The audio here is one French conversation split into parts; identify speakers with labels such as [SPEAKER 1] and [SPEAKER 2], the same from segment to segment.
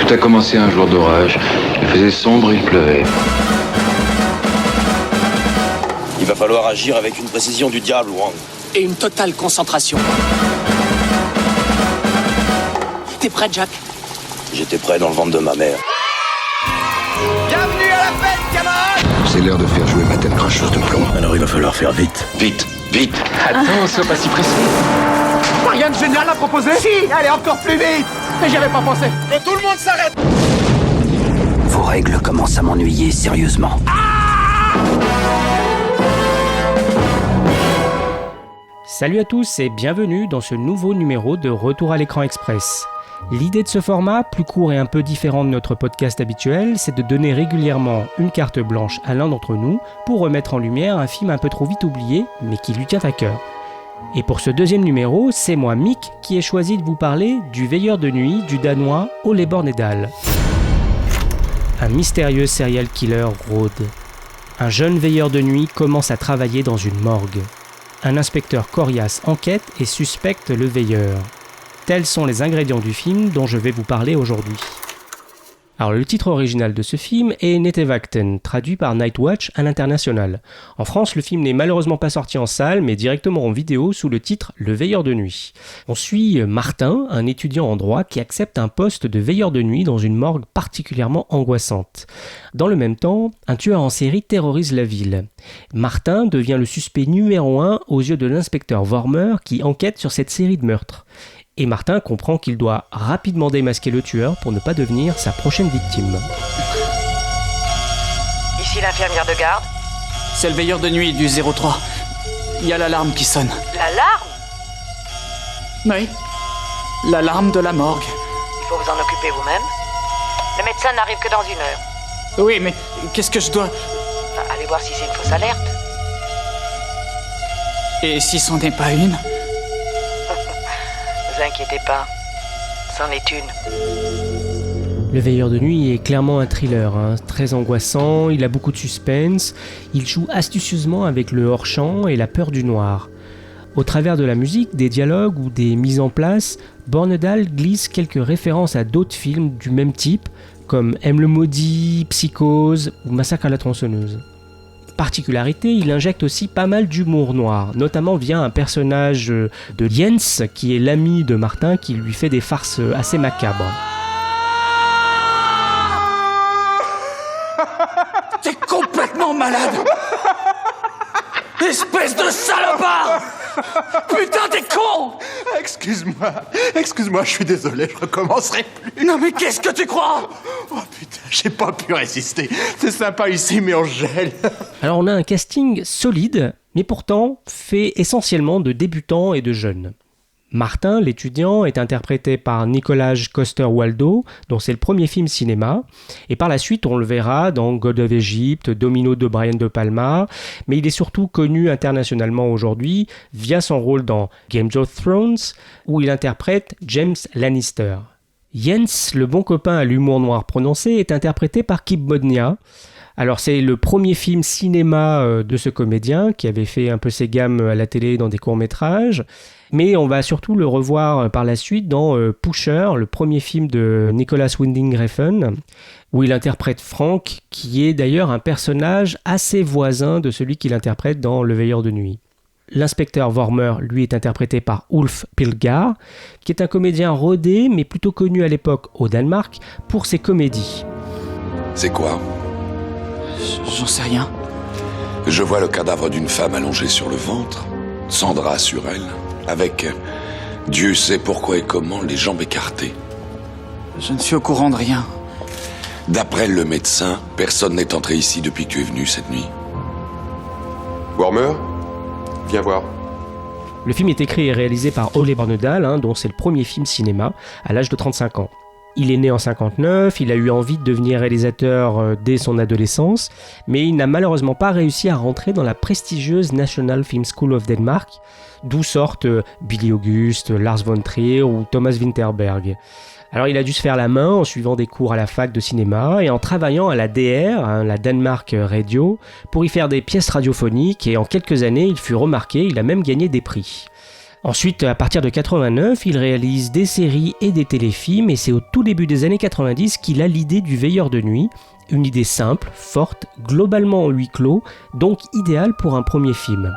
[SPEAKER 1] Tout a commencé un jour d'orage. Il faisait sombre et il pleuvait.
[SPEAKER 2] Il va falloir agir avec une précision du diable, Wang.
[SPEAKER 3] Et une totale concentration. T'es prêt, Jack?
[SPEAKER 2] J'étais prêt dans le ventre de ma mère.
[SPEAKER 4] Bienvenue à la fête, camarades!
[SPEAKER 1] C'est l'heure de faire jouer ma tête cracheuse de plomb.
[SPEAKER 2] Alors il va falloir faire vite. Vite, vite.
[SPEAKER 1] Attends, sois pas si pressé.
[SPEAKER 4] Rien de génial à proposer? Si, allez encore plus vite! Mais j'y avais pas pensé. Que tout le monde s'arrête!
[SPEAKER 5] Vos règles commencent à m'ennuyer sérieusement.
[SPEAKER 6] Salut à tous et bienvenue dans ce nouveau numéro de Retour à l'écran express. L'idée de ce format, plus court et un peu différent de notre podcast habituel, c'est de donner régulièrement une carte blanche à l'un d'entre nous pour remettre en lumière un film un peu trop vite oublié, mais qui lui tient à cœur. Et pour ce deuxième numéro, c'est moi, Mick, qui ai choisi de vous parler du veilleur de nuit du danois Ole Bornedal. Un mystérieux serial killer rôde. Un jeune veilleur de nuit commence à travailler dans une morgue. Un inspecteur coriace enquête et suspecte le veilleur. Tels sont les ingrédients du film dont je vais vous parler aujourd'hui. Alors le titre original de ce film est Nattevakten, traduit par Night Watch à l'international. En France, le film n'est malheureusement pas sorti en salle, mais directement en vidéo sous le titre Le veilleur de nuit. On suit Martin, un étudiant en droit qui accepte un poste de veilleur de nuit dans une morgue particulièrement angoissante. Dans le même temps, un tueur en série terrorise la ville. Martin devient le suspect numéro 1 aux yeux de l'inspecteur Wormer qui enquête sur cette série de meurtres. Et Martin comprend qu'il doit rapidement démasquer le tueur pour ne pas devenir sa prochaine victime.
[SPEAKER 7] Ici l'infirmière de garde.
[SPEAKER 3] C'est le veilleur de nuit du 03. Il y a l'alarme qui sonne.
[SPEAKER 7] L'alarme?
[SPEAKER 3] Oui. L'alarme de la morgue.
[SPEAKER 7] Il faut vous en occuper vous-même. Le médecin n'arrive que dans 1 heure.
[SPEAKER 3] Oui, mais qu'est-ce que je dois...
[SPEAKER 7] Allez voir si c'est une fausse alerte.
[SPEAKER 3] Et si c'en est pas une?
[SPEAKER 7] Ne vous inquiétez pas. C'en est une.
[SPEAKER 6] Le veilleur de nuit est clairement un thriller, très angoissant, il a beaucoup de suspense, il joue astucieusement avec le hors-champ et la peur du noir. Au travers de la musique, des dialogues ou des mises en place, Bornedal glisse quelques références à d'autres films du même type, comme M le maudit, Psychose ou Massacre à la tronçonneuse. Particularité, il injecte aussi pas mal d'humour noir, notamment via un personnage de Jens, qui est l'ami de Martin, qui lui fait des farces assez macabres.
[SPEAKER 3] T'es complètement malade! Espèce de salopard! Putain, t'es con!
[SPEAKER 4] Excuse-moi, je suis désolé, je recommencerai plus.
[SPEAKER 3] Non mais qu'est-ce que tu crois?
[SPEAKER 4] Oh putain, j'ai pas pu résister. C'est sympa ici, mais on gèle.
[SPEAKER 6] Alors on a un casting solide, mais pourtant fait essentiellement de débutants et de jeunes. Martin, l'étudiant, est interprété par Nicolas Coster-Waldau, dont c'est le premier film cinéma, et par la suite on le verra dans God of Egypt, Domino de Brian De Palma, mais il est surtout connu internationalement aujourd'hui via son rôle dans Game of Thrones, où il interprète Jaime Lannister. Jens, le bon copain à l'humour noir prononcé, est interprété par Kip Bodnia. Alors c'est le premier film cinéma de ce comédien qui avait fait un peu ses gammes à la télé dans des courts-métrages, mais on va surtout le revoir par la suite dans Pusher, le premier film de Nicolas Winding Refn, où il interprète Frank, qui est d'ailleurs un personnage assez voisin de celui qu'il interprète dans Le veilleur de nuit. L'inspecteur Wormer, lui, est interprété par Ulf Pilgaard, qui est un comédien rodé, mais plutôt connu à l'époque au Danemark pour ses comédies.
[SPEAKER 8] C'est quoi ?
[SPEAKER 3] J'en sais rien.
[SPEAKER 8] Je vois le cadavre d'une femme allongée sur le ventre, sans drap sur elle, avec Dieu sait pourquoi et comment les jambes écartées.
[SPEAKER 3] Je ne suis au courant de rien.
[SPEAKER 8] D'après le médecin, personne n'est entré ici depuis que tu es venu cette nuit.
[SPEAKER 9] Wormer, viens voir.
[SPEAKER 6] Le film est écrit et réalisé par Ole Bornedal, dont c'est le premier film cinéma, à l'âge de 35 ans. Il est né en 59, il a eu envie de devenir réalisateur dès son adolescence, mais il n'a malheureusement pas réussi à rentrer dans la prestigieuse National Film School of Denmark, d'où sortent Billy August, Lars von Trier ou Thomas Vinterberg. Alors il a dû se faire la main en suivant des cours à la fac de cinéma et en travaillant à la DR, la Denmark Radio, pour y faire des pièces radiophoniques, et en quelques années il fut remarqué, il a même gagné des prix. Ensuite, à partir de 89, il réalise des séries et des téléfilms et c'est au tout début des années 90 qu'il a l'idée du veilleur de nuit, une idée simple, forte, globalement en huis clos, donc idéale pour un premier film.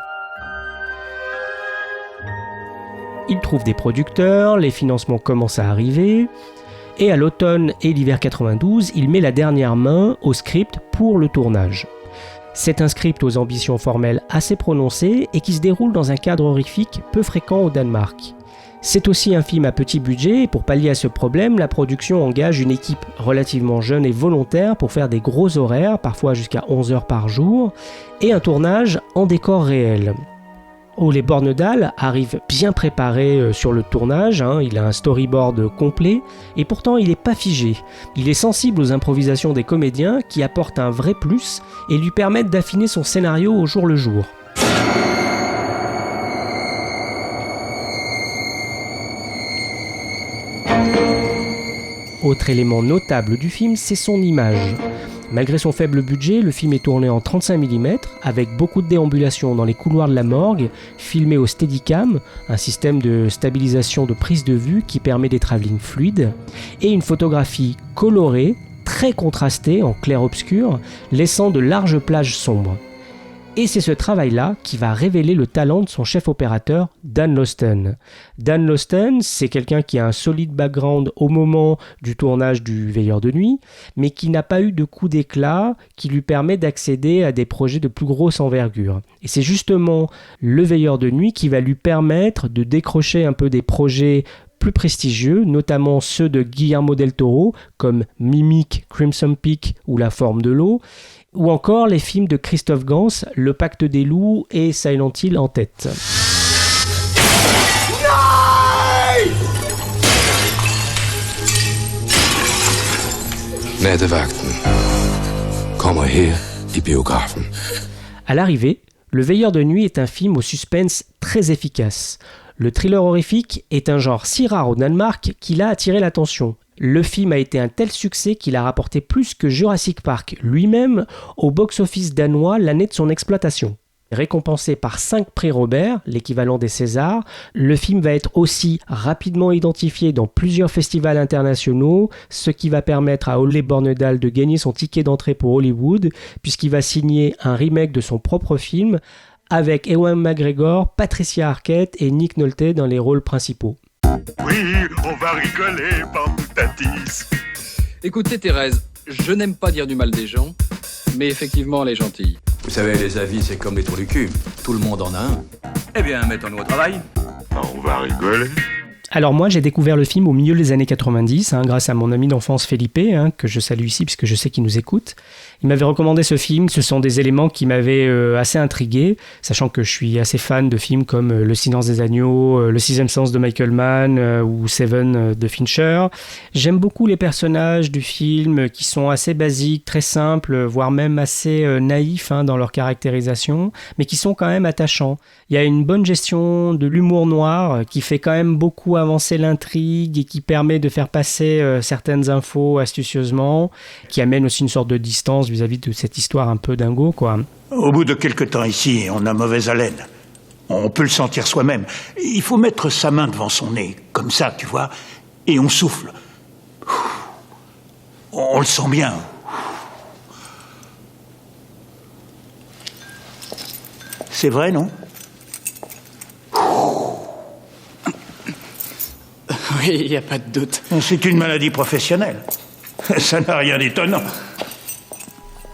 [SPEAKER 6] Il trouve des producteurs, les financements commencent à arriver, et à l'automne et l'hiver 92, il met la dernière main au script pour le tournage. C'est un script aux ambitions formelles assez prononcées et qui se déroule dans un cadre horrifique peu fréquent au Danemark. C'est aussi un film à petit budget et pour pallier à ce problème, la production engage une équipe relativement jeune et volontaire pour faire des gros horaires, parfois jusqu'à 11 heures par jour, et un tournage en décor réel. Ole Bornedal arrive bien préparé sur le tournage, il a un storyboard complet et pourtant il n'est pas figé. Il est sensible aux improvisations des comédiens qui apportent un vrai plus et lui permettent d'affiner son scénario au jour le jour. Autre élément notable du film, c'est son image. Malgré son faible budget, le film est tourné en 35 mm, avec beaucoup de déambulations dans les couloirs de la morgue, filmé au Steadicam, un système de stabilisation de prise de vue qui permet des travelling fluides, et une photographie colorée, très contrastée en clair-obscur, laissant de larges plages sombres. Et c'est ce travail-là qui va révéler le talent de son chef opérateur, Dan Lausten. Dan Lausten, c'est quelqu'un qui a un solide background au moment du tournage du Veilleur de nuit, mais qui n'a pas eu de coup d'éclat qui lui permet d'accéder à des projets de plus grosse envergure. Et c'est justement le Veilleur de nuit qui va lui permettre de décrocher un peu des projets plus prestigieux, notamment ceux de Guillermo del Toro, comme Mimic, Crimson Peak ou La forme de l'eau, ou encore les films de Christophe Gans, Le Pacte des loups et Silent Hill en tête. À l'arrivée, Le Veilleur de nuit est un film au suspense très efficace. Le thriller horrifique est un genre si rare au Danemark qu'il a attiré l'attention. Le film a été un tel succès qu'il a rapporté plus que Jurassic Park lui-même au box-office danois l'année de son exploitation. Récompensé par 5 prix Robert, l'équivalent des Césars, le film va être aussi rapidement identifié dans plusieurs festivals internationaux, ce qui va permettre à Ole Bornedal de gagner son ticket d'entrée pour Hollywood, puisqu'il va signer un remake de son propre film, avec Ewan McGregor, Patricia Arquette et Nick Nolte dans les rôles principaux.
[SPEAKER 10] Oui, on va rigoler, Pamputatis.
[SPEAKER 11] Écoutez Thérèse, je n'aime pas dire du mal des gens, mais effectivement elle est gentille.
[SPEAKER 12] Vous savez, les avis c'est comme les trous du cul, tout le monde en a un. Eh bien, mettons-nous au travail.
[SPEAKER 10] On va rigoler.
[SPEAKER 6] Alors moi j'ai découvert le film au milieu des années 90 grâce à mon ami d'enfance Felipe, que je salue ici puisque je sais qu'il nous écoute. Il m'avait recommandé ce film, ce sont des éléments qui m'avaient assez intrigué, sachant que je suis assez fan de films comme Le Silence des agneaux, Le sixième sens de Michael Mann ou Seven de Fincher. J'aime beaucoup les personnages du film qui sont assez basiques, très simples, voire même assez naïfs dans leur caractérisation, mais qui sont quand même attachants. Il y a une bonne gestion de l'humour noir qui fait quand même beaucoup avancer l'intrigue et qui permet de faire passer certaines infos astucieusement, qui amène aussi une sorte de distance vis-à-vis de cette histoire un peu dingo, quoi.
[SPEAKER 13] Au bout de quelques temps ici, on a mauvaise haleine. On peut le sentir soi-même. Il faut mettre sa main devant son nez, comme ça, tu vois, et on souffle. On le sent bien. C'est vrai, non ?
[SPEAKER 3] Oui, il n'y a pas de doute.
[SPEAKER 13] C'est une maladie professionnelle. Ça n'a rien d'étonnant.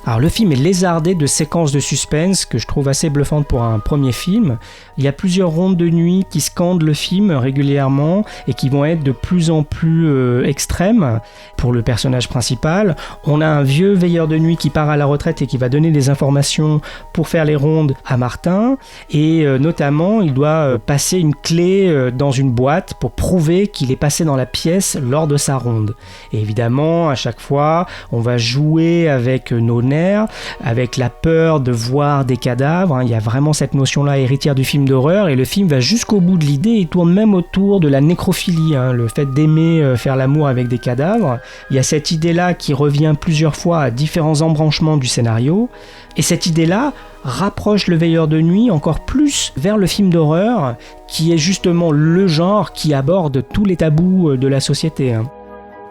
[SPEAKER 6] Alors le film est lézardé de séquences de suspense que je trouve assez bluffantes pour un premier film. Il y a plusieurs rondes de nuit qui scandent le film régulièrement et qui vont être de plus en plus extrêmes pour le personnage principal. On a un vieux veilleur de nuit qui part à la retraite et qui va donner des informations pour faire les rondes à Martin et notamment il doit passer une clé dans une boîte pour prouver qu'il est passé dans la pièce lors de sa ronde. Et évidemment à chaque fois on va jouer avec nos nerfs sanguinaire, avec la peur de voir des cadavres. Il y a vraiment cette notion-là héritière du film d'horreur, et le film va jusqu'au bout de l'idée. Il tourne même autour de la nécrophilie, le fait d'aimer faire l'amour avec des cadavres. Il y a cette idée-là qui revient plusieurs fois à différents embranchements du scénario, et cette idée-là rapproche Le Veilleur de nuit encore plus vers le film d'horreur, qui est justement le genre qui aborde tous les tabous de la société.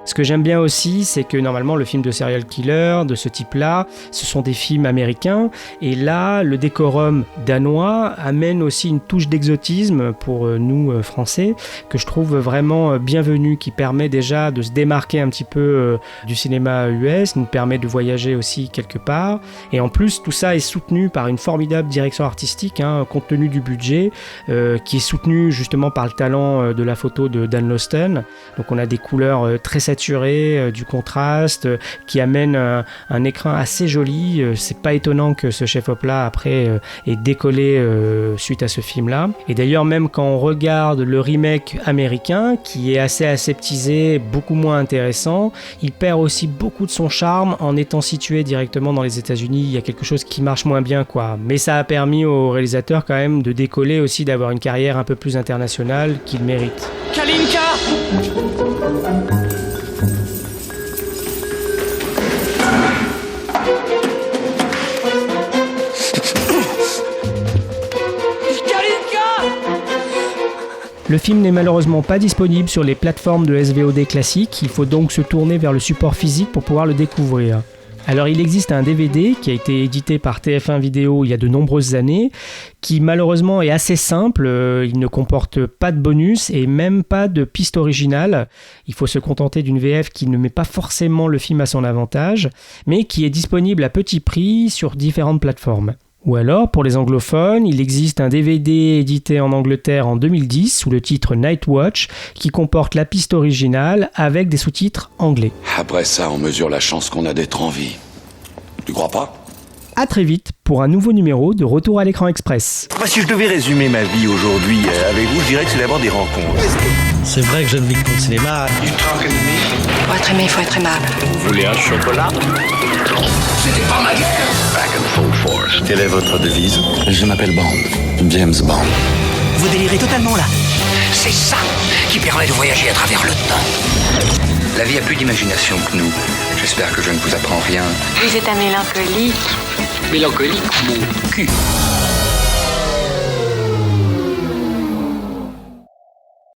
[SPEAKER 6] Ce que j'aime bien aussi, c'est que normalement le film de serial killer de ce type-là, ce sont des films américains, et là, le décorum danois amène aussi une touche d'exotisme pour nous Français, que je trouve vraiment bienvenue, qui permet déjà de se démarquer un petit peu du cinéma US, nous permet de voyager aussi quelque part, et en plus tout ça est soutenu par une formidable direction artistique, compte tenu du budget, qui est soutenu justement par le talent de la photo de Dan Lausten. Donc on a des couleurs très saturé, du contraste, qui amène un écrin assez joli. C'est pas étonnant que ce chef-op là après ait décollé suite à ce film là. Et d'ailleurs, même quand on regarde le remake américain, qui est assez aseptisé, beaucoup moins intéressant, il perd aussi beaucoup de son charme en étant situé directement dans les États-Unis. Il y a quelque chose qui marche moins bien, quoi. Mais ça a permis au réalisateur quand même de décoller aussi, d'avoir une carrière un peu plus internationale qu'il mérite.
[SPEAKER 3] Kalinka!
[SPEAKER 6] Le film n'est malheureusement pas disponible sur les plateformes de SVOD classiques, il faut donc se tourner vers le support physique pour pouvoir le découvrir. Alors il existe un DVD qui a été édité par TF1 Vidéo il y a de nombreuses années, qui malheureusement est assez simple, il ne comporte pas de bonus et même pas de piste originale. Il faut se contenter d'une VF qui ne met pas forcément le film à son avantage, mais qui est disponible à petit prix sur différentes plateformes. Ou alors, pour les anglophones, il existe un DVD édité en Angleterre en 2010 sous le titre Night Watch, qui comporte la piste originale avec des sous-titres anglais.
[SPEAKER 8] Après ça, on mesure la chance qu'on a d'être en vie. Tu crois pas ?
[SPEAKER 6] À très vite pour un nouveau numéro de Retour à l'écran express.
[SPEAKER 14] Si je devais résumer ma vie aujourd'hui avec vous, je dirais que c'est d'abord des rencontres.
[SPEAKER 15] C'est vrai que je ne vis que pour le cinéma.
[SPEAKER 7] Pour être aimé, il faut être aimable.
[SPEAKER 14] Vous voulez un chocolat ?
[SPEAKER 8] C'était pas ma guerre.
[SPEAKER 14] Back and full force. Quelle est votre devise ?
[SPEAKER 5] Je m'appelle Bond. James Bond.
[SPEAKER 15] Vous délirez totalement là.
[SPEAKER 5] C'est ça qui permet de voyager à travers le temps. La vie a plus d'imagination que nous. J'espère que je ne vous apprends rien.
[SPEAKER 7] Vous êtes un mélancolique.
[SPEAKER 12] Mélancolique, mon cul.